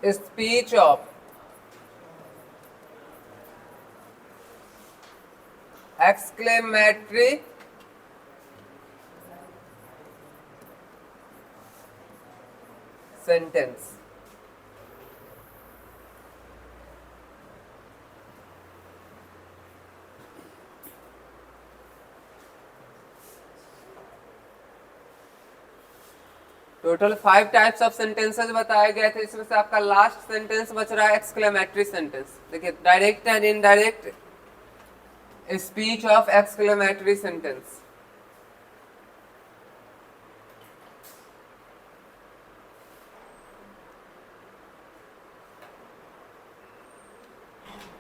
speech of exclamatory sentence. Total 5 types of sentences बताए गए थे, इसमें से आपका लास्ट सेंटेंस बच रहा है एक्सक्लेमेटरी सेंटेंस. देखिए, direct and indirect speech of exclamatory sentence.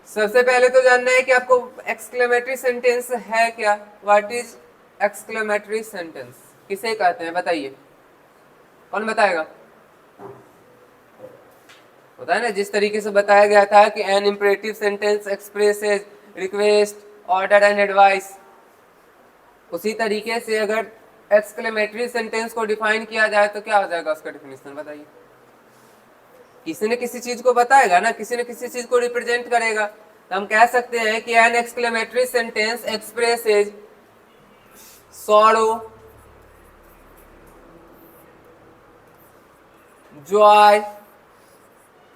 सबसे पहले तो जानना है कि आपको एक्सक्लेमेटरी सेंटेंस है क्या. व्हाट इज एक्सक्लेमेटरी सेंटेंस, किसे कहते हैं बताइए, कौन बताएगा. होता है ना, जिस तरीके से बताया गया था कि an imperative sentence expresses request order and advice, उसी तरीके से अगर एक्सक्लेमेटरी सेंटेंस को डिफाइन किया जाए तो क्या हो जाएगा उसका डेफिनेशन बताइए. किसी ने किसी चीज को बताएगा ना, किसी ने किसी चीज को रिप्रेजेंट करेगा. तो हम कह सकते हैं कि an exclamatory sentence expresses sorrow, joy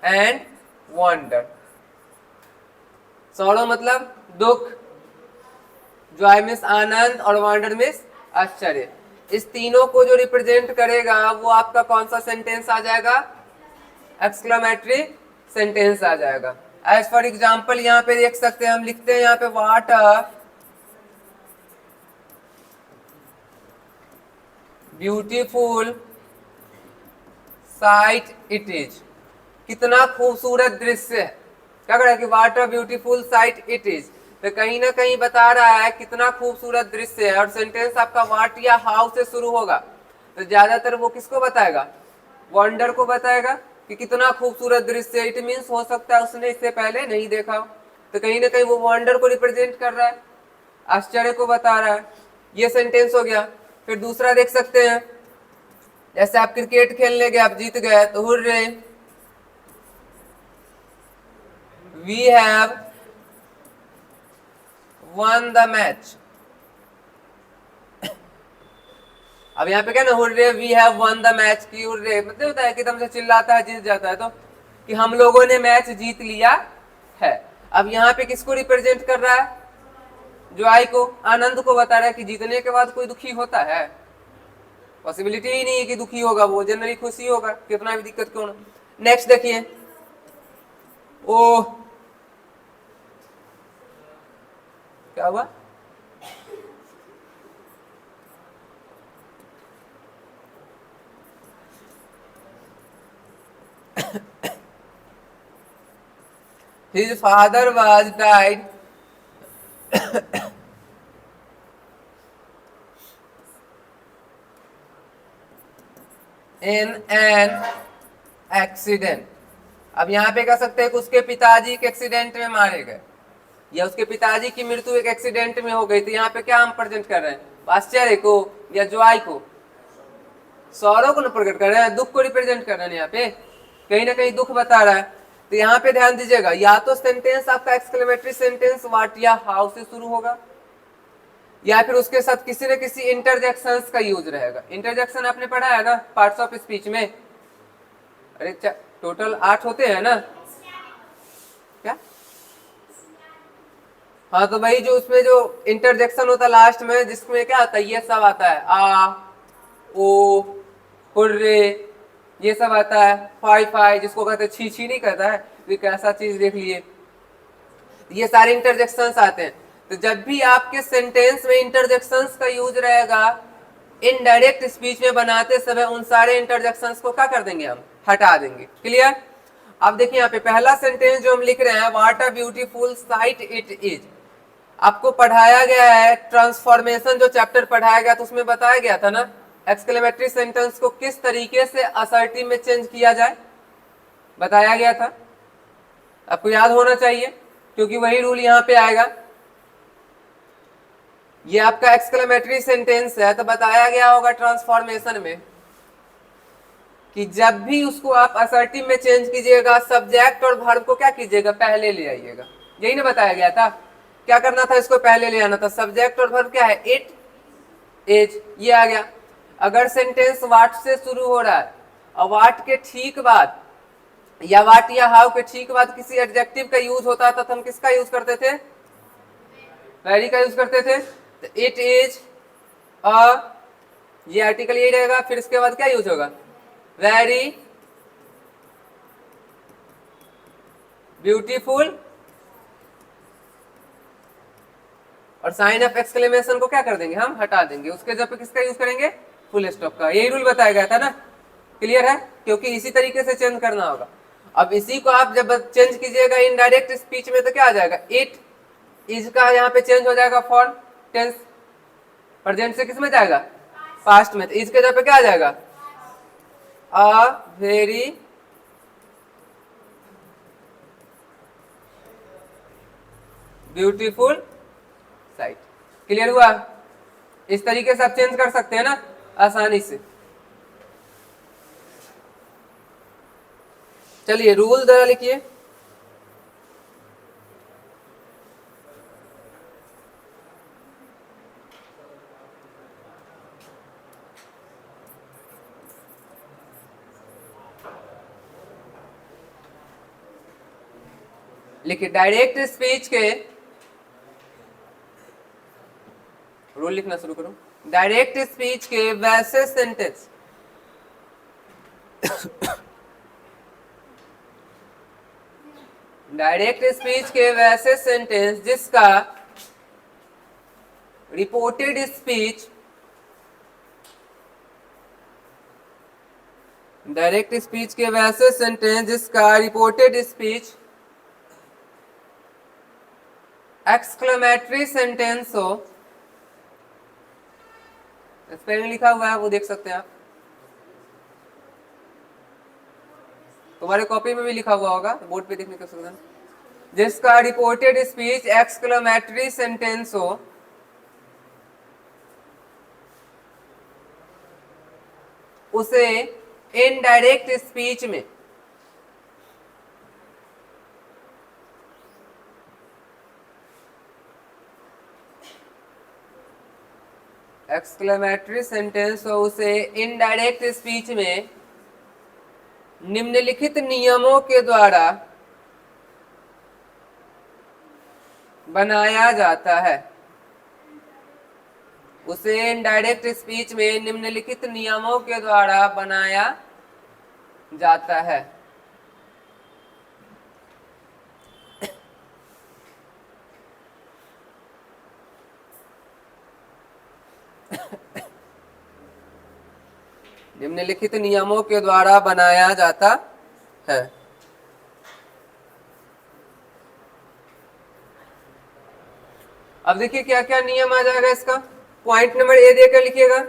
and wonder. Sorrow मतलब दुख, जॉय मीन्स आनंद और वंडर मीन्स आश्चर्य. इस तीनों को जो रिप्रेजेंट करेगा वो आपका कौन सा सेंटेंस आ जाएगा, एक्सक्लेमेटरी सेंटेंस आ जाएगा. एज फॉर एग्जाम्पल यहाँ पे देख सकते हैं, हम लिखते हैं यहाँ पे what a beautiful sight it is. कितना खूबसूरत दृश्य है. क्या कर रहा है कि what a beautiful sight it is, तो कहीं ना कहीं बता रहा है कितना खूबसूरत दृश्य है. और सेंटेंस आपका व्हाट या हाउ से शुरू होगा तो ज्यादातर वो किसको बताएगा, वंडर को बताएगा कि कितना खूबसूरत दृश्य है. इट मीन्स हो सकता है उसने इससे पहले नहीं देखा हो, तो कहीं ना कहीं वो वंडर को रिप्रेजेंट कर रहा है, आश्चर्य को बता रहा है. ये सेंटेंस हो गया. फिर दूसरा देख सकते हैं, जैसे आप क्रिकेट खेलने गए, आप जीत गए तो hurray we have won the match. अब यहाँ पे क्या ना, hurray we have won the match की हुर्रे मतलब होता है कि एकदम से चिल्लाता है, जीत जाता है, तो कि हम लोगों ने मैच जीत लिया है. अब यहाँ पे किसको रिप्रेजेंट कर रहा है, जॉय को, आनंद को बता रहा है कि जीतने के बाद कोई दुखी होता है, पॉसिबिलिटी ही नहीं है कि दुखी होगा, वो जनरली खुशी होगा कितना भी दिक्कत क्यों ना. नेक्स्ट देखिए, ओ क्या हुआ, his father was died in an accident. अब यहाँ पे कह सकते हैं कि उसके पिताजी एक एक्सीडेंट में मारे गए, या उसके पिताजी की मृत्यु एक एक्सीडेंट में हो गई. तो यहाँ पे क्या हम प्रेजेंट कर रहे हैं, आश्चर्य को या जॉय को, सौरव को न प्रकट कर रहे हैं, दुख को रिप्रेजेंट कर रहे हैं. यहाँ पे कहीं ना कहीं दुख बता रहा है. तो यहाँ पे ध्यान दीजिएगा, या तो सेंटेंस आपका एक्सक्लेमेटरी सेंटेंस व्हाट या हाउ से शुरू होगा, या फिर उसके साथ किसी न किसी इंटरजेक्शंस का यूज रहेगा. इंटरजेक्शन आपने पढ़ा है ना पार्ट्स ऑफ स्पीच में, अरे टोटल 8 होते हैं ना क्या. हाँ, तो भाई जो उसमें जो इंटरजेक्शन होता है लास्ट में, जिसमें क्या आता है, ये सब आता है, आ ओ हुर्रे, ये सब आता है. फाई फाई जिसको कहते हैं छी छी नहीं कहता है, तो कैसा चीज देख लिए, ये सारे इंटरजेक्शंस आते हैं. तो जब भी आपके सेंटेंस में इंटरजेक्शंस का यूज रहेगा इनडायरेक्ट स्पीच में बनाते समय, उन सारे इंटरजेक्शंस को क्या कर देंगे, हम हटा देंगे. क्लियर. अब देखिए यहाँ पे पहला सेंटेंस जो हम लिख रहे हैं, what a beautiful sight it is. आपको पढ़ाया गया है ट्रांसफॉर्मेशन, जो चैप्टर पढ़ाया गया तो उसमें बताया गया था ना एक्सक्लेमेटरी सेंटेंस को किस तरीके से असर्टिव में चेंज किया जाए, बताया गया था. आपको याद होना चाहिए क्योंकि वही रूल यहाँ पे आएगा. ये आपका एक्सक्लेमेटरी सेंटेंस है, तो बताया गया होगा ट्रांसफॉर्मेशन में कि जब भी उसको आप असर्टिव में चेंज कीजिएगा, सब्जेक्ट और वर्ब को क्या कीजिएगा, पहले ले आइएगा। यही ना बताया गया था, क्या करना था, इसको पहले ले आना था। सब्जेक्ट और वर्ब क्या है, इट, इज, ये आ गया। अगर सेंटेंस वाट से शुरू हो रहा है और वाट के ठीक बाद या वाट या हाउ के ठीक बाद किसी एडजेक्टिव का यूज होता था तो हम किसका यूज करते थे, वेरी का यूज करते थे। तो इट इज अ, ये आर्टिकल यही रहेगा, फिर इसके बाद क्या यूज होगा, वेरी ब्यूटीफुल, और साइन ऑफ एक्सक्लेमेशन को क्या कर देंगे, हम हटा देंगे, उसके जगह पे किसका यूज करेंगे, फुल स्टॉप का। यही रूल बताया गया था ना, क्लियर है, क्योंकि इसी तरीके से चेंज करना होगा। अब इसी को आप जब चेंज कीजिएगा इनडायरेक्ट स्पीच में तो क्या आ जाएगा, इट इज का यहाँ पे चेंज हो जाएगा फॉर्म, टेंस प्रेजेंट से किस में जाएगा, पास्ट में। तो इज के जगह पे क्या आ जाएगा, अ वेरी ब्यूटीफुल साइट। क्लियर हुआ, इस तरीके से आप चेंज कर सकते हैं ना आसानी से। चलिए रूल जरा लिखिए। लिखिए, डायरेक्ट स्पीच के रूल लिखना शुरू करो। डायरेक्ट स्पीच के वैसे सेंटेंस डायरेक्ट स्पीच के वैसे सेंटेंस जिसका रिपोर्टेड स्पीच, डायरेक्ट स्पीच के वैसे सेंटेंस जिसका रिपोर्टेड स्पीच एक्सक्लेमेटरी सेंटेंस हो, स्पेलिंग लिखा हुआ है वो देख सकते हैं आप, तुम्हारे कॉपी में भी लिखा हुआ होगा, बोर्ड पे देखने का सुविधा, जिसका रिपोर्टेड स्पीच एक्सक्लेमेटरी सेंटेंस हो, उसे इनडायरेक्ट स्पीच में एक्सक्लेमेटरी सेंटेंस हो, उसे इनडायरेक्ट स्पीच में निम्नलिखित नियमों के द्वारा बनाया जाता है। उसे इनडायरेक्ट स्पीच में निम्नलिखित नियमों के द्वारा बनाया जाता है। निम्नलिखित नियमों के द्वारा बनाया जाता है। अब देखिए क्या क्या नियम आ जाएगा इसका, पॉइंट नंबर ए देकर लिखिएगा।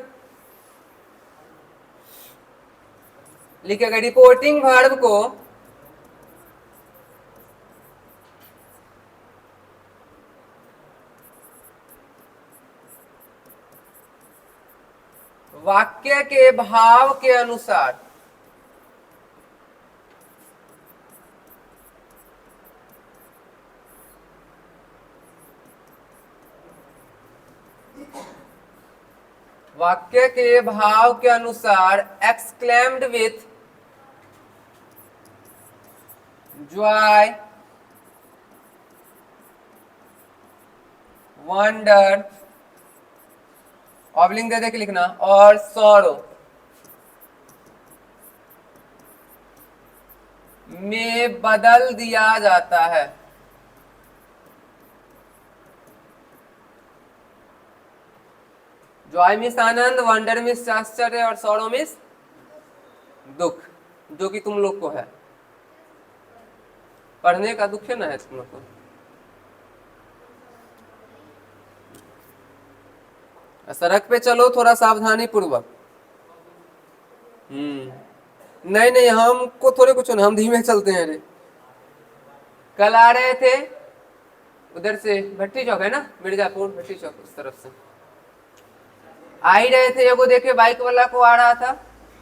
लिखिएगा, रिपोर्टिंग वर्ब को वाक्य के भाव के अनुसार वाक्य के भाव के अनुसार एक्सक्लेम्ड विथ जॉय, वंडर, ऑब्लिंग दे के लिखना, और सॉरो में बदल दिया जाता है। जॉय मिस आनंद, वंडर मिस आश्चर्य, और सॉरो मिस दुख, जो कि तुम लोग को है, पढ़ने का दुख है ना है तुम लोग को। सड़क पे चलो थोड़ा सावधानी पूर्वक। नहीं नहीं, हमको थोड़े कुछ नहीं, हम धीमे चलते हैं। अरे कल आ रहे थे उधर से, भट्टी चौक है ना, मिर्जापुर भट्टी चौक, उस तरफ से आ ही रहे थे, एगो देखे बाइक वाला को आ रहा था,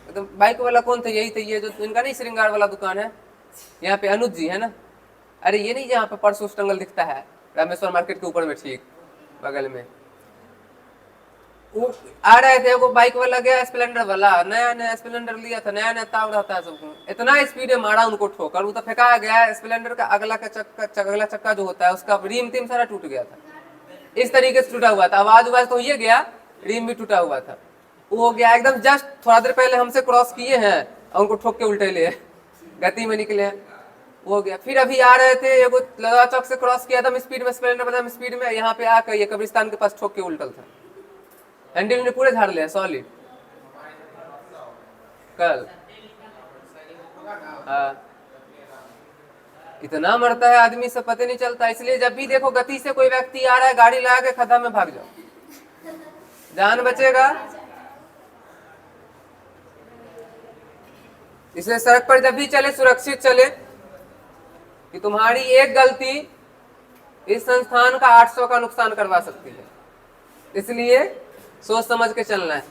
तो बाइक वाला कौन था? यही था, ये जो इनका नहीं श्रृंगार वाला दुकान है, यहाँ पे अनुज जी है ना। अरे ये नहीं जहाँ पे परसों टंगल दिखता है, रामेश्वर मार्केट के ऊपर में ठीक बगल में। वो आ रहे थे, वो बाइक वाला गया, स्प्लेंडर वाला, नया नया स्प्लेंडर लिया था, नया नया ताव रहता है सबको, इतना स्पीड में मारा उनको ठोकर, वो तो फेंका गया। स्प्लेंडर का अगला चक्का जो होता है उसका रिम टिम सारा टूट गया था, इस तरीके से टूटा हुआ था। आवाज उवाज तो ये गया, रिम भी टूटा हुआ था। वो हो गया एकदम, जस्ट थोड़ा देर पहले हमसे क्रॉस किए हैं और उनको ठोक के उल्टे लिए, गति में निकले। वो हो गया। फिर अभी आ रहे थे, एगो लगा चौक से क्रॉस किया था स्पीड में, स्प्लेंडर बना स्पीड में, यहाँ पे आकर ये कब्रिस्तान के पास ठोक के उल्टल था। हैंडल ने पूरे झाड़ लिया सॉलिड कल। हाँ, इतना मरता है आदमी से पता नहीं चलता। इसलिए जब भी देखो गति से कोई व्यक्ति आ रहा है, गाड़ी लगा के खड्डा में भाग जाओ, जान बचेगा। इसलिए सड़क पर जब भी चले सुरक्षित चले, कि तुम्हारी एक गलती इस संस्थान का 800 का नुकसान करवा सकती है, इसलिए सोच समझ के चलना है।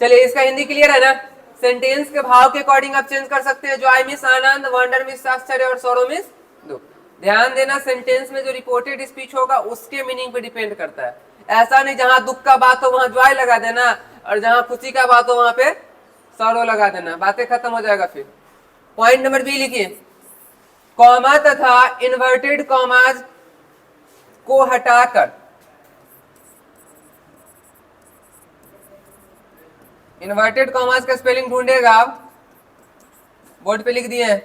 चलिए, इसका हिंदी क्लियर है ना? सेंटेंस के भाव के अकॉर्डिंग आप चेंज कर सकते हैं। जॉय मिस आनंद, वंडर मिस आश्चर्य और सौरव मिस दुख। ध्यान देना, सेंटेंस में जो रिपोर्टेड स्पीच होगा उसके मीनिंग पे डिपेंड करता है। ऐसा नहीं जहां दुख का बात हो वहां जॉय लगा देना, और जहां खुशी का बात हो वहां पे सौरव लगा देना, बातें खत्म हो जाएगा। फिर पॉइंट नंबर बी लिखिए, कॉमा तथा इन्वर्टेड कॉमाज को हटाकर, इन्वर्टेड कॉमास का स्पेलिंग ढूंढेगा, बोर्ड पे लिख दिए हैं।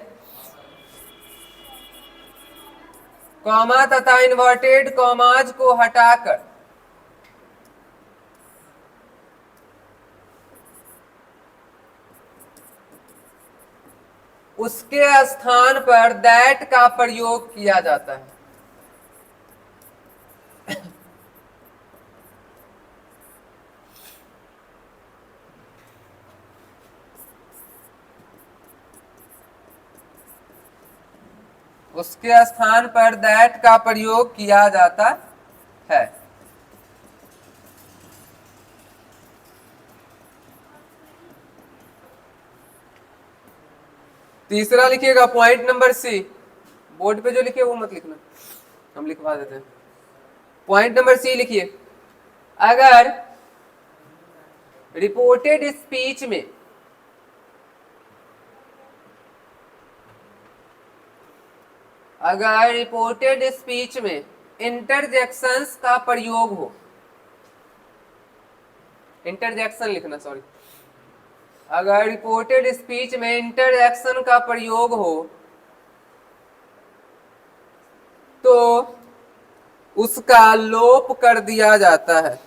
कॉमा तथा इन्वर्टेड कॉमाज को हटाकर उसके स्थान पर दैट का प्रयोग किया जाता है। उसके स्थान पर दैट का प्रयोग किया जाता है। तीसरा लिखिएगा पॉइंट नंबर सी, बोर्ड पे जो लिखे वो मत लिखना, हम लिखवा देते हैं। पॉइंट नंबर सी लिखिए, अगर रिपोर्टेड स्पीच में इंटरजेक्शंस का प्रयोग हो, इंटरजेक्शन लिखना, सॉरी, अगर रिपोर्टेड स्पीच में इंटरजेक्शन का प्रयोग हो तो उसका लोप कर दिया जाता है।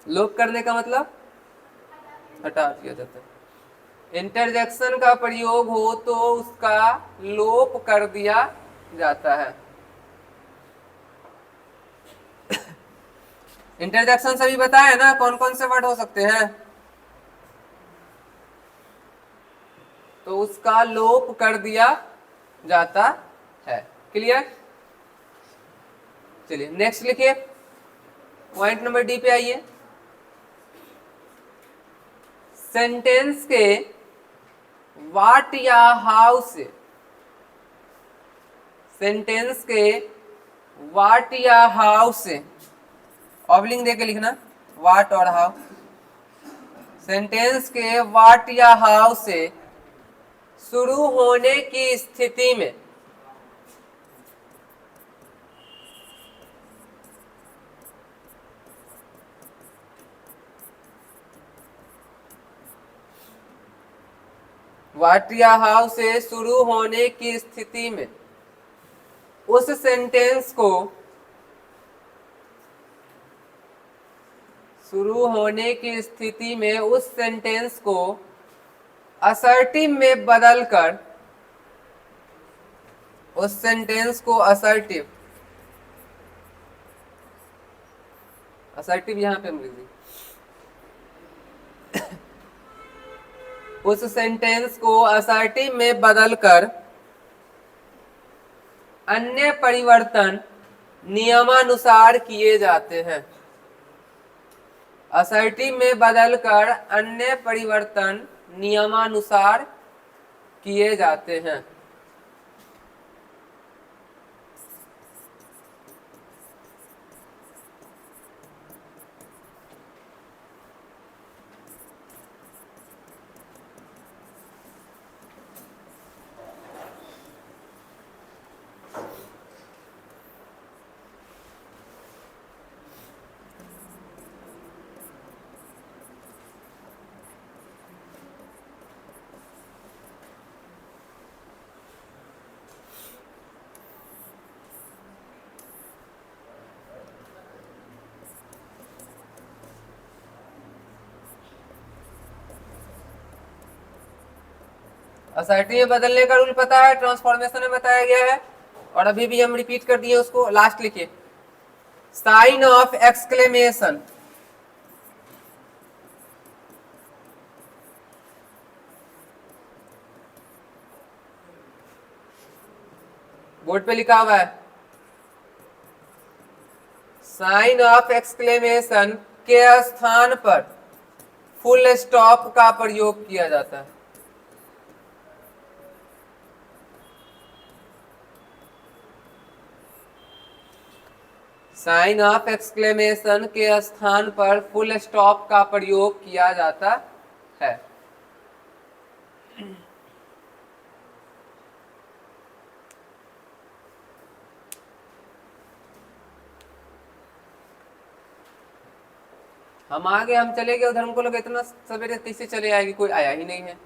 लोप करने का मतलब हटा दिया जाता है। इंटरजेक्शन का प्रयोग हो तो उसका लोप कर दिया जाता है। इंटरजेक्शन सभी बताया ना, कौन कौन से वर्ड हो सकते हैं? तो उसका लोप कर दिया जाता है। क्लियर? चलिए नेक्स्ट लिखिए, पॉइंट नंबर डी पे आइए। सेंटेंस के वाट या हाउ से, सेंटेंस के वाट या हाउ से, ऑब्लिंग देके लिखना, वाट और हाउ। सेंटेंस के वाट या हाउ से शुरू होने की स्थिति में वाट या हाउ से शुरू होने की स्थिति में उस सेंटेंस को, शुरू होने की स्थिति में उस सेंटेंस को असर्टिव में बदलकर, उस सेंटेंस को असर्टिव, असर्टिव यहां पे हम लिख दें, उस सेंटेंस को असर्टिव में बदलकर अन्य परिवर्तन नियमानुसार किए जाते हैं। असर्टिव में बदलकर अन्य परिवर्तन नियमानुसार किए जाते हैं। असर्टिव में बदलने का रूल पता है, ट्रांसफॉर्मेशन में बताया गया है, और अभी भी हम रिपीट कर दिए उसको। लास्ट लिखिए, साइन ऑफ एक्सक्लेमेशन, बोर्ड पे लिखा हुआ है, साइन ऑफ एक्सक्लेमेशन के स्थान पर फुल स्टॉप का प्रयोग किया जाता है। साइन ऑफ एक्सक्लेमेशन के स्थान पर फुल स्टॉप का प्रयोग किया जाता है। हम आगे हम चले गए उधर, हमको लगा इतना सवेरे कैसे चले आएगी, कोई आया ही नहीं है।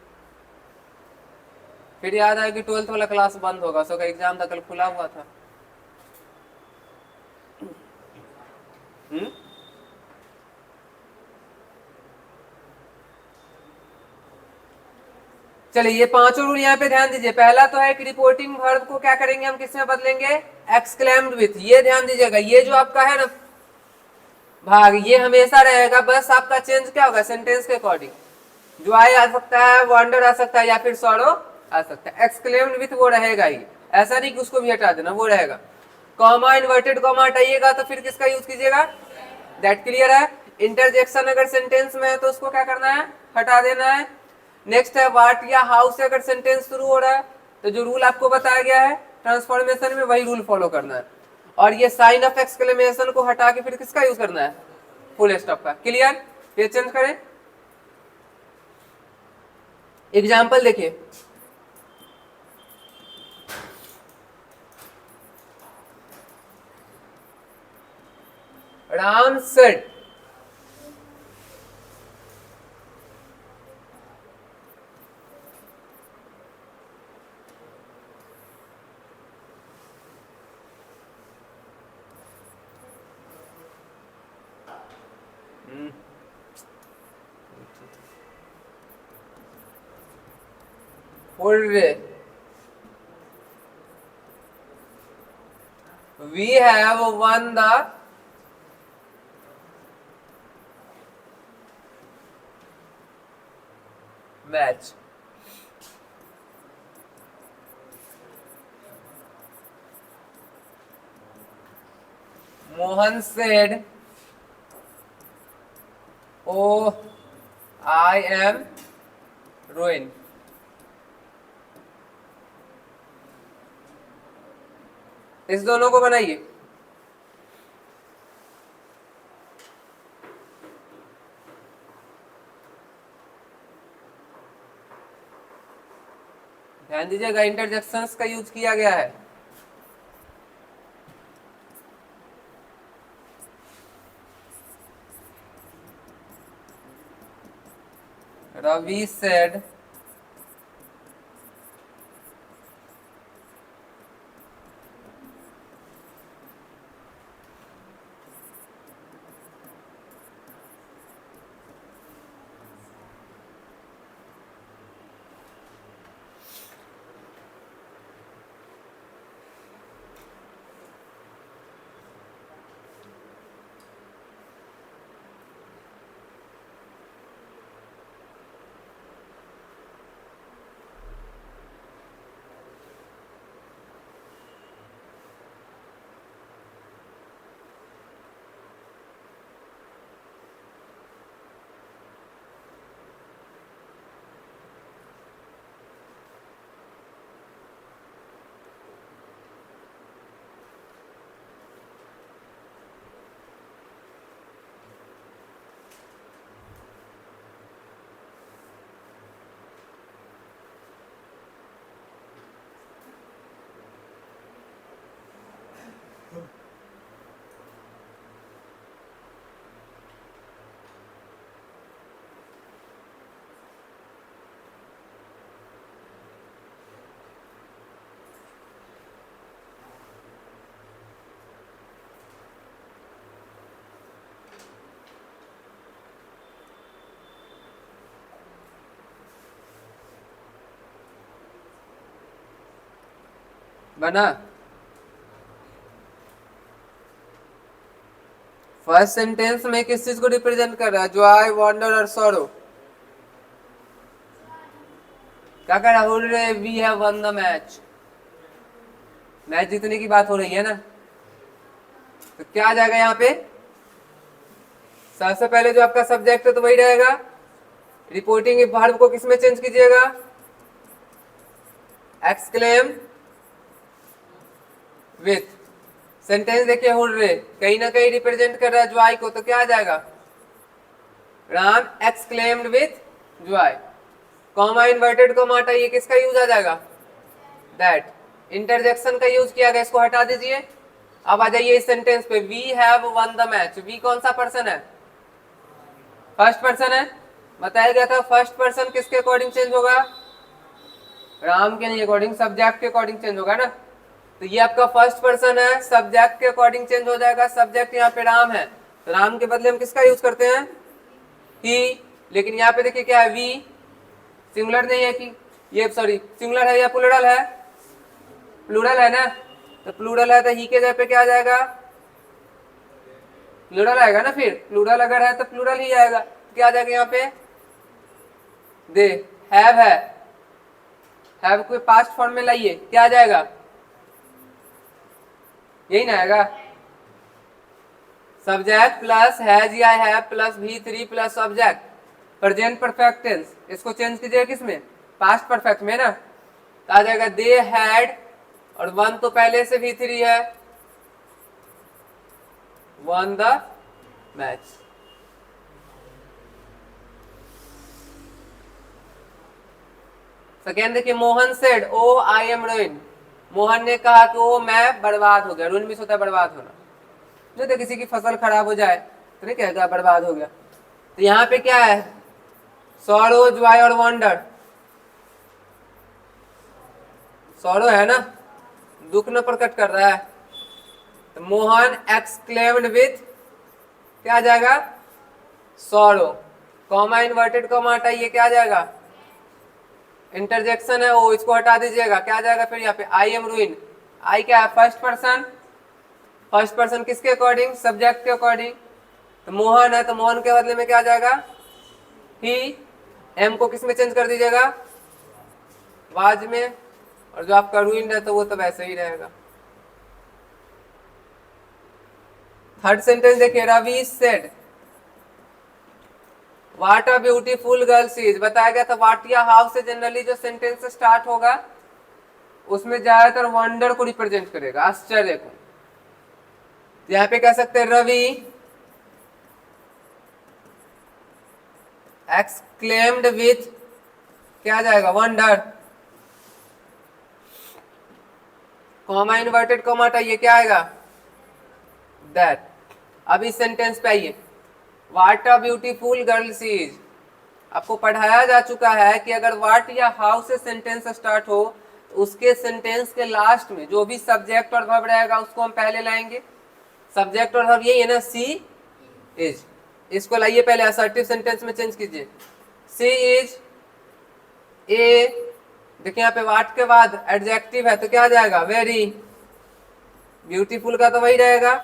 फिर याद आया कि 12th वाला क्लास बंद होगा, सो का एग्जाम था, कल खुला हुआ था। चलिए ये पांचों रूल यहाँ पे ध्यान दीजिए। पहला तो है कि रिपोर्टिंग वर्ब को क्या करेंगे हम, किसमें बदलेंगे, एक्सक्लेम्ड विथ। ये ध्यान दीजिएगा, ये जो आपका है ना भाग, ये हमेशा रहेगा, बस आपका चेंज क्या होगा, सेंटेंस के अकॉर्डिंग। जो आए आ सकता है, वंडर आ सकता है, या फिर सॉरो आ सकता है। एक्सक्लेम्ड विथ वो रहेगा ही, ऐसा नहीं कि उसको भी हटा देना, वो रहेगा। कॉमा, इन्वर्टेड कॉमा हटाइएगा तो फिर किसका यूज कीजिएगा, दैट। क्लियर है। इंटरजेक्शन अगर सेंटेंस में है तो उसको क्या करना है, हटा देना है। नेक्स्ट है वाट या हाउ से अगर सेंटेंस शुरू हो रहा है तो जो रूल आपको बताया गया है ट्रांसफॉर्मेशन में, वही रूल फॉलो करना है। और ये साइन ऑफ एक्सक्लेमेशन को हटा के फिर किसका यूज करना है, फुल स्टॉप का। क्लियर। ये चेंज करें। एग्जाम्पल देखिए, Ram said, we have won the match. Mohan said, oh, I am ruined. इस दोनों को बनाइए। ध्यान दीजिएगा, इंटरजेक्शंस का यूज किया गया है। रवि सेड, बना। फर्स्ट सेंटेंस में किस चीज को रिप्रेजेंट कर रहा है? जॉय, वंडर और सॉरो। क्या कह रहा है? Hurray we have won the match. Match जीतने की बात हो रही है ना, तो क्या आ जाएगा यहाँ पे? सबसे पहले जो आपका सब्जेक्ट है तो वही रहेगा। रिपोर्टिंग वर्ब को किसमें चेंज कीजिएगा? Exclaim with. सेंटेंस देखिए, हुर्रे कहीं ना कहीं रिप्रेजेंट कर रहा है जॉय को, तो क्या आ जाएगा? Ram exclaimed with Joy. Comma inverted comma हटाइए, किसका यूज आ जाएगा? दैट। इंटरजेक्शन का यूज किया गया, इसको हटा दीजिए। अब आ जाइए इस सेंटेंस पे, we have won the match. We कौन सा पर्सन है? फर्स्ट पर्सन है। बताया गया था फर्स्ट पर्सन किसके अकॉर्डिंग चेंज होगा? राम के नहीं अकॉर्डिंग, सब्जेक्ट के अकॉर्डिंग चेंज होगा ना। तो ये आपका फर्स्ट पर्सन है, सब्जेक्ट के अकॉर्डिंग चेंज हो जाएगा। सब्जेक्ट यहाँ पे राम है, तो राम के बदले हम किसका यूज करते हैं? ही। लेकिन यहाँ पे देखिए क्या है? वी। सिंगुलर नहीं है कि ये, सॉरी, सिंगुलर है या प्लूरल है? प्लूरल है ना, तो प्लूरल है तो ही के जगह पे क्या आ जाएगा? प्लूरल आएगा ना। फिर प्लूरल अगर है तो प्लूरल ही आएगा, तो क्या आ जाएगा यहाँ पे? दे हैव है, हैव को पास्ट फॉर्म में लाइए, क्या आ जाएगा? यही ना आएगा? सब्जेक्ट प्लस हैज या have plus V3 plus subject, present perfect tense. इसको चेंज कीजिए किसमें? पास्ट परफेक्ट में ना, तो आ जाएगा दे हैड, और वन तो पहले से V3 है, वन द मैच। सेकेंड देखिए, Mohan said oh I am ruin. Mohan ने कहा कि ओ मैं बर्बाद हो गया। रुइन भी होता है बर्बाद होना। जो तो किसी की फसल खराब हो जाए तो नहीं कहता बर्बाद हो गया। तो यहाँ पे क्या है? सॉरो, जॉय और वंडर। सॉरो है ना, दुख न प्रकट कर रहा है, तो मोहन एक्सक्लेम्ड विथ, क्या आ जाएगा? सॉरो। कॉमा इन्वर्टेड कॉमा हटाइए, क्या आ जाएगा? इंटरजेक्शन है वो, इसको हटा दीजिएगा, क्या आ जाएगा? फिर यहाँ पे आई एम रूइन। आई क्या है? First person. फर्स्ट पर्सन किसके अकॉर्डिंग? सब्जेक्ट के अकॉर्डिंग। तो मोहन है, तो मोहन के बदले में क्या आ जाएगा? ही। एम को किस में चेंज कर दीजिएगा? वाज में। और जो आपका रूइन है तो वो तो वैसे ही रहेगा। थर्ड सेंटेंस देखिए, Ravi said what a beautiful girl she is. बताया गया था व्हाट या हाउ से जनरली जो सेंटेंस स्टार्ट होगा उसमें ज्यादातर वंडर को रिप्रेजेंट करेगा, आश्चर्य को। यहाँ पे कह सकते हैं रवि एक्सक्लेम्ड विथ, क्या आ जाएगा? वंडर। कॉमा इन्वर्टेड कॉमा हटाइए, क्या आएगा? दैट। अब इस सेंटेंस पे आइए, what a beautiful girl she is. आपको पढ़ाया जा चुका है कि अगर व्हाट या हाउ से सेंटेंस स्टार्ट हो तो उसके सेंटेंस के लास्ट में जो भी सब्जेक्ट और वर्ब रहेगा उसको हम पहले लाएंगे। सब्जेक्ट और वर्ब यही है ना, सी इज। इसको लाइए पहले असर्टिव सेंटेंस में चेंज कीजिए। सी इज ए। देखिए यहाँ पे व्हाट के बाद एडजेक्टिव है तो क्या आ जाएगा? वेरी। ब्यूटीफुल का तो वही रहेगा,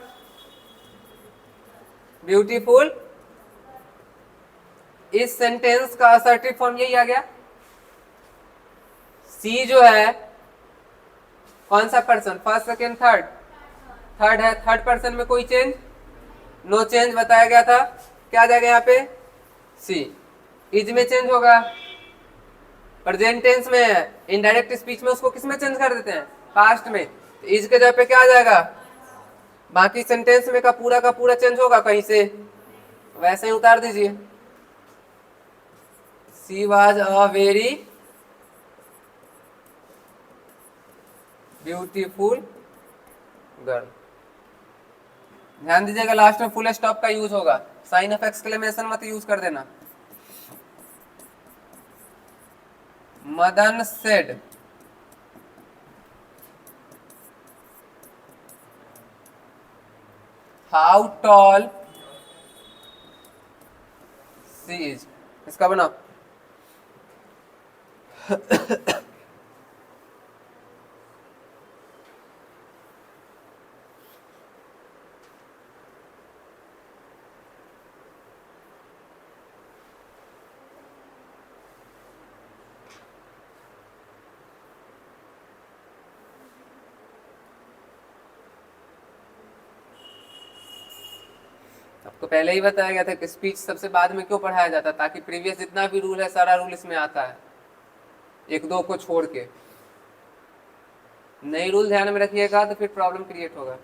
ब्यूटीफुल। इस सेंटेंस का असर्टिव फॉर्म यही आ गया। सी जो है कौन सा person? First, second, third. Third है, थर्ड पर्सन में कोई चेंज? नो चेंज बताया गया था। क्या आ जाएगा यहाँ पे? सी। इज में चेंज होगा, प्रेजेंट टेंस में है। इनडायरेक्ट स्पीच में उसको किस में चेंज कर देते हैं? पास्ट में। तो इज के जगह पे क्या आ जाएगा? बाकी सेंटेंस में का पूरा चेंज होगा कहीं से, वैसे ही उतार दीजिए। She was a very beautiful girl. ध्यान दीजिएगा लास्ट में फुल स्टॉप का यूज होगा, साइन ऑफ एक्सक्लेमेशन मत यूज कर देना। Madan said how tall she is. इसका बनाओ। आपको पहले ही बताया गया था कि स्पीच सबसे बाद में क्यों पढ़ाया जाता है, ताकि प्रीवियस जितना भी रूल है सारा रूल इसमें आता है, एक दो को छोड़ के। नई रूल ध्यान में रखिएगा तो फिर प्रॉब्लम क्रिएट होगा।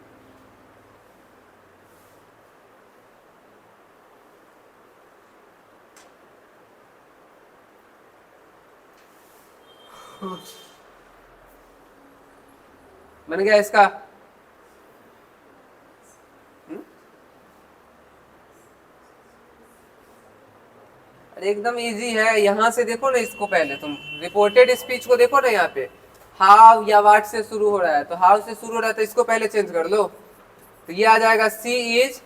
बन गया इसका? अरे एकदम इजी है, यहां से देखो ना इसको, पहले तुम रिपोर्टेड स्पीच को देखो ना, यहाँ पे हाउ या वाट से शुरू हो रहा है, तो हाउ से शुरू हो रहा है तो इसको पहले चेंज कर लो, तो ये आ जाएगा सी इज,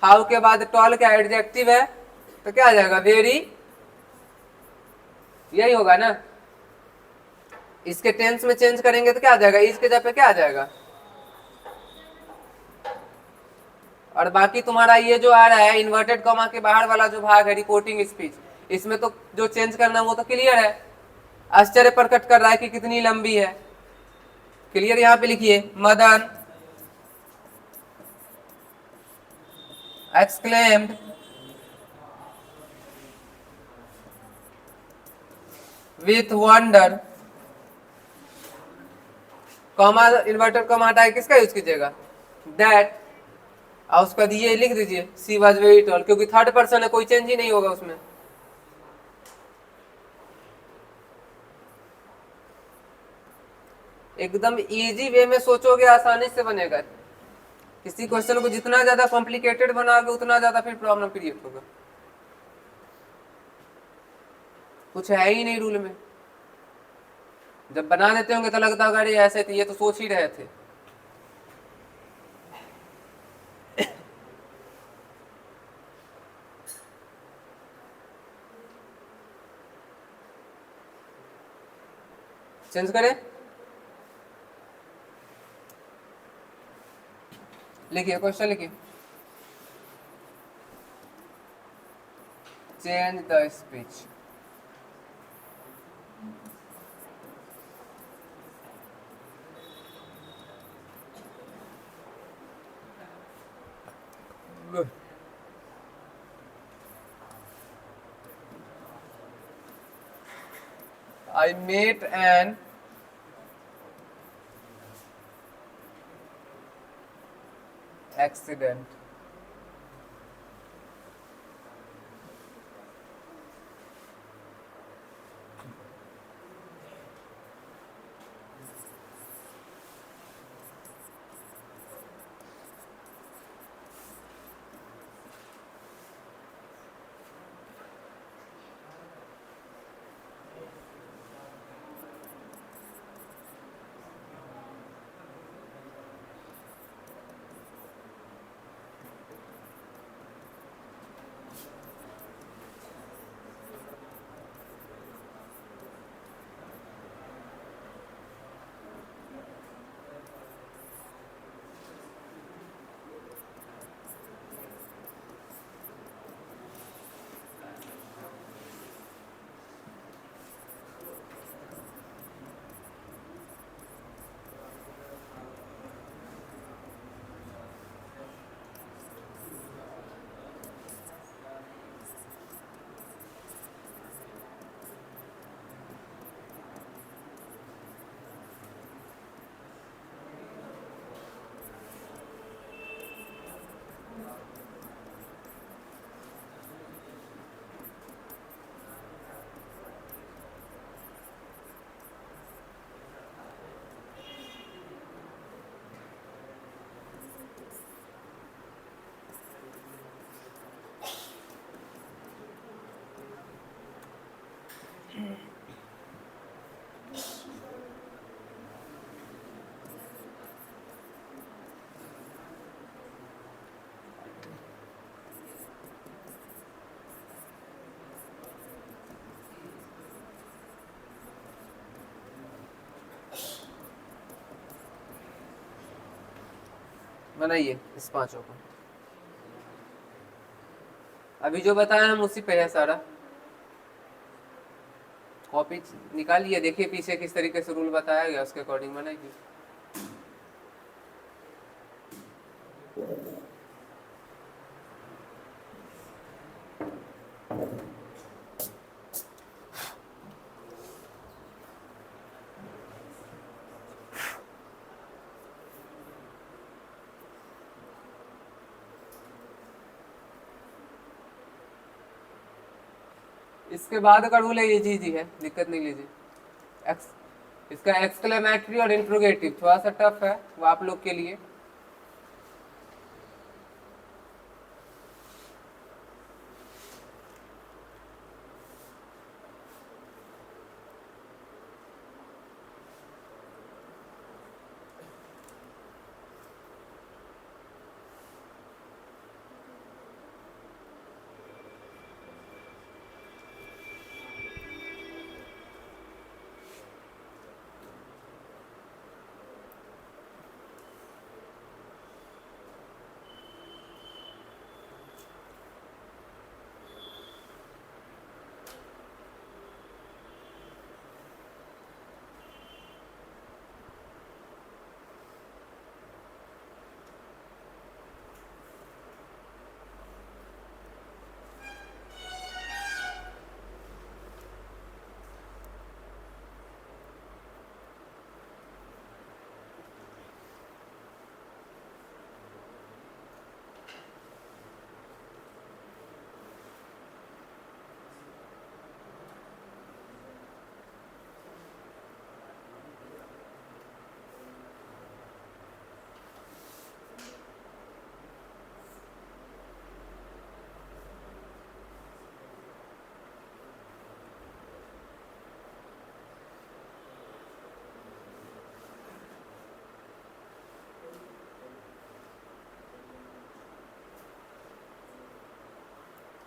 हाउ के बाद टॉल का एडजेक्टिव है तो क्या आ जाएगा वेरी, यही होगा ना। इसके टेंस में चेंज करेंगे तो क्या आ जाएगा, इज के जगह पे क्या आ जाएगा। और बाकी तुम्हारा ये जो आ रहा है इन्वर्टेड कॉमा के बाहर वाला जो भाग है रिपोर्टिंग स्पीच, इसमें तो जो चेंज करना वो तो क्लियर है। आश्चर्य प्रकट कर रहा है कि कितनी लंबी है, क्लियर यहां पे लिखिए, Madan exclaimed with wonder, comma inverted comma हटा के किसका यूज कीजिएगा, दैट, और उसके बाद ये लिख दीजिए सी वाज वेरी टॉल, क्योंकि थर्ड पर्सन है, कोई चेंज ही नहीं होगा उसमें। एकदम इजी वे में सोचोगे आसानी से बनेगा। किसी क्वेश्चन को जितना ज्यादा कॉम्प्लिकेटेड बनाओगे उतना ज्यादा फिर प्रॉब्लम क्रिएट होगा। कुछ है ही नहीं रूल में, जब बना देते होंगे तो लगता होगा अरे ऐसे थे, ये तो सोच ही रहे थे। चेंज करें, लिखिए क्वेश्चन लिखिए, change the speech. I met an accident. बनाइए इस पांचों को, अभी जो बताया हम उसी पे है सारा। कॉपी निकालिए, देखिए पीछे किस तरीके से रूल बताया गया, उसके अकॉर्डिंग बनाइए। इसके बाद का रूल है ये चीज ही है, दिक्कत नहीं लीजिए। एक्स, इसका एक्सक्लेमेटरी और इंट्रोगेटिव थोड़ा सा टफ है वो आप लोग के लिए।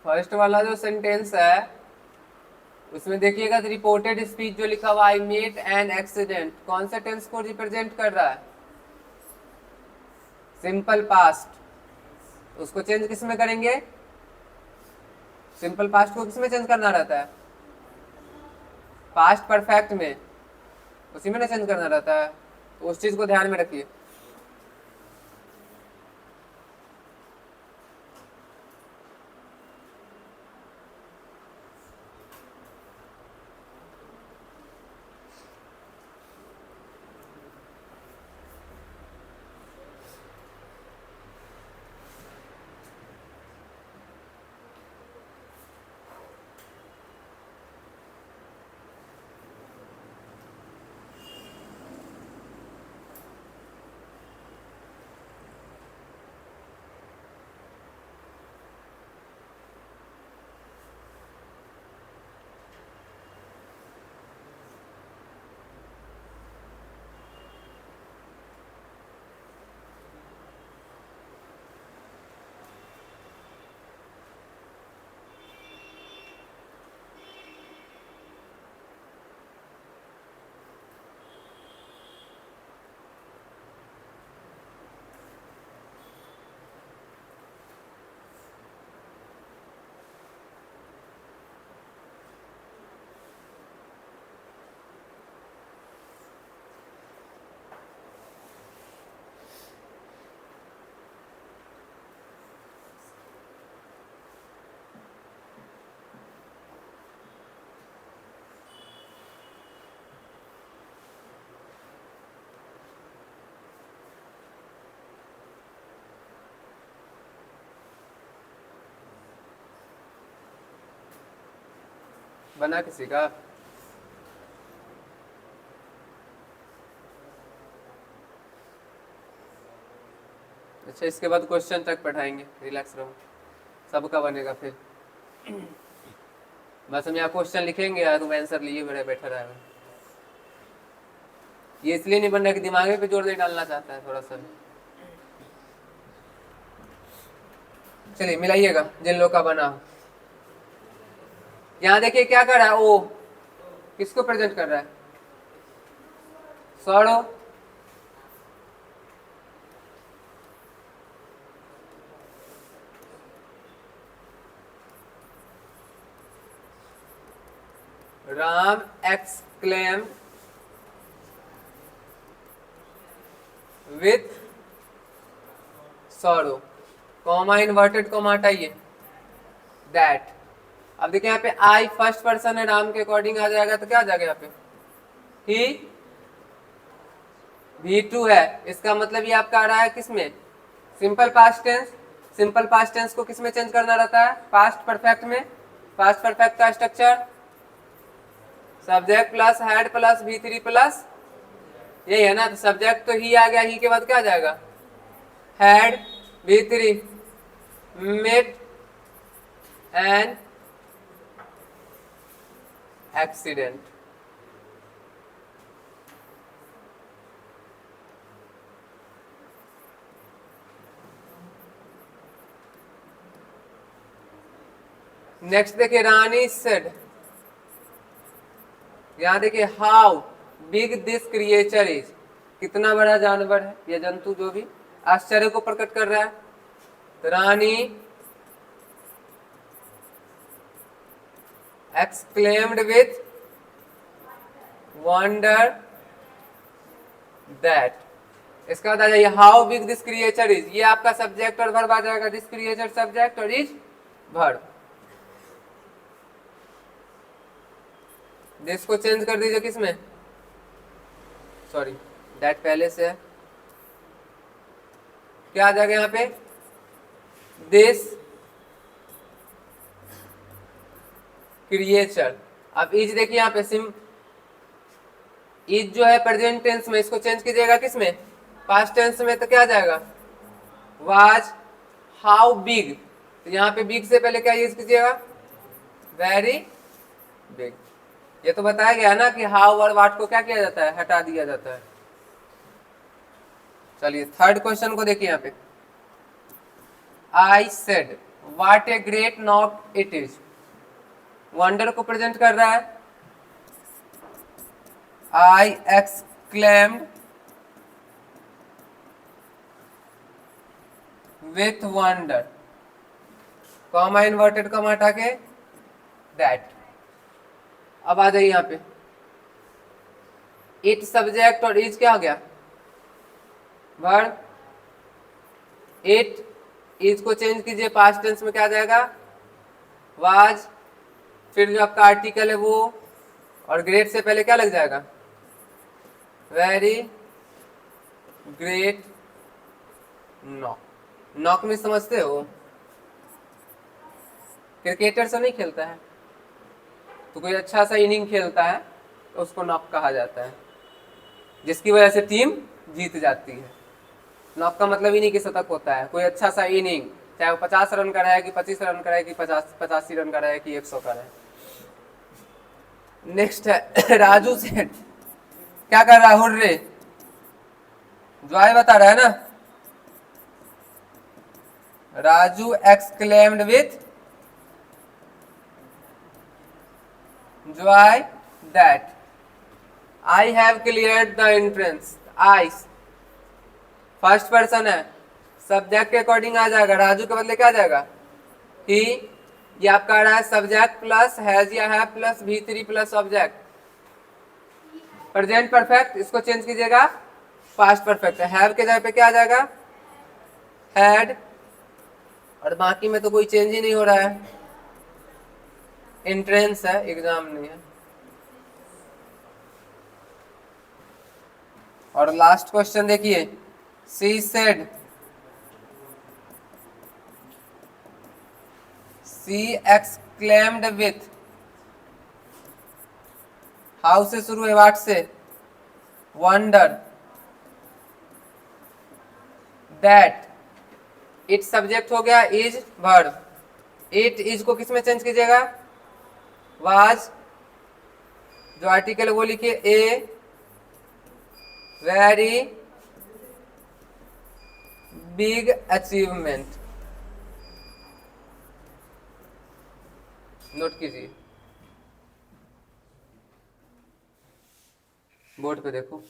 फर्स्ट वाला जो सेंटेंस है उसमें देखिएगा रिपोर्टेड स्पीच जो लिखा हुआ आई मेट एन एक्सीडेंट, कौन से टेंस को रिप्रेजेंट कर रहा है? Simple past. उसको चेंज किस में करेंगे? सिंपल पास्ट को किस में चेंज करना रहता है? पास्ट परफेक्ट में, उसी में ना चेंज करना रहता है, तो उस चीज को ध्यान में रखिए। बना किसी का? अच्छा, इसके बाद क्वेश्चन तक पढ़ाएंगे, रिलैक्स रहो, सबका बनेगा फिर। बस हम यहाँ क्वेश्चन लिखेंगे यार, तुम आंसर लिए बड़े बैठा रहेगा। ये इसलिए नहीं बन रहा कि दिमाग पे जोर नहीं डालना चाहता है थोड़ा सा। चलिए मिलाइएगा जिन लोग का बना हो। यहाँ देखिए क्या कर रहा है, ओ किसको प्रेजेंट कर रहा है? सौड़ो। Ram exclaimed with sorrow, comma inverted comma हटाइए, दैट। अब देखिए यहाँ पे आई फर्स्ट पर्सन है, राम के अकॉर्डिंग आ जाएगा तो क्या आ जाएगा यहाँ पे? ही V2 है, इसका मतलब ये आपका आ रहा है किसमें? Simple past tense. Simple past tense को किसमें चेंज करना रहता है? पास्ट परफेक्ट में। पास्ट परफेक्ट का structure subject plus had plus V3 plus, यही है ना, तो सब्जेक्ट तो ही आ गया, ही के बाद क्या आ जाएगा, had V3 met an accident. Next देखिए रानी सेड, यहां देखिए how big this creature is, कितना बड़ा जानवर है या जंतु जो भी, आश्चर्य को प्रकट कर रहा है। तो रानी exclaimed with wonder that, इसका बाद आ जाइए how big this creature is, ये आपका सब्जेक्ट और वर्ब आ जाएगा, दिस क्रिएचर सब्जेक्ट और इज वर्ब। दिस को चेंज कर दीजिए किसमें, सॉरी दैट पहले से है, क्या आ जाएगा यहाँ पे, दिस क्रिएचर। अब इज देखिए यहाँ पे सिम, इज जो है प्रेजेंट टेंस में, इसको चेंज कीजिएगा किसमें, पास्ट टेंस में, तो क्या आ जाएगा, वाज हाउ बिग, तो यहाँ पे बिग से पहले क्या यूज कीजिएगा, वेरी बिग। ये तो बताया गया ना कि हाउ और वाट को क्या किया जाता है, हटा दिया जाता है। चलिए थर्ड क्वेश्चन को देखिए यहाँ पे, I said what a great not it is, wonder को प्रेजेंट कर रहा है, आई exclaimed with wonder, comma inverted comma हटा के दैट। अब आ जाइए यहाँ पे, इट सब्जेक्ट और इज क्या हो गया, वर्ब, इट इज को चेंज कीजिए, पास्ट टेंस में क्या आ जाएगा, वाज, फिर जो आपका आर्टिकल है वो, और ग्रेट से पहले क्या लग जाएगा, वेरी ग्रेट नॉक। नॉक में समझते हो, क्रिकेटर से नहीं खेलता है तो कोई अच्छा सा इनिंग खेलता है तो उसको नॉक कहा जाता है, जिसकी वजह से टीम जीत जाती है। नॉक का मतलब ही नहीं कि शतक होता है, कोई अच्छा सा इनिंग, चाहे वो 50 रन का रहे कि 25 रन का रहे कि 85 रन का रहे कि 100 का रहे। नेक्स्ट है राजू सेठ, क्या कर रहा है, हुर्रे, जॉय बता रहा है ना, Raju exclaimed with joy that I have cleared the entrance। I first person है, सब्जेक्ट के अकॉर्डिंग आ जाएगा, राजू के बदले क्या आ जाएगा, ही। ये आपका आ रहा है सब्जेक्ट प्लस हैज या है plus V3 plus object, present perfect, इसको चेंज कीजिएगा पास्ट परफेक्ट, हैव के जगह पे क्या आ जाएगा, हैड, और बाकी में तो कोई चेंज ही नहीं हो रहा है, एंट्रेंस है, एग्जाम नहीं है। और लास्ट क्वेश्चन देखिए, she said, she exclaimed with, how से शुरू है, वाट से, वंडर दैट, इट सब्जेक्ट हो गया, इज वर्ब, इट इज को किस में चेंज कीजिएगा, वाज, जो आर्टिकल है वो लिखिए, a very big achievement, note कीजिए, बोर्ड पे देखो।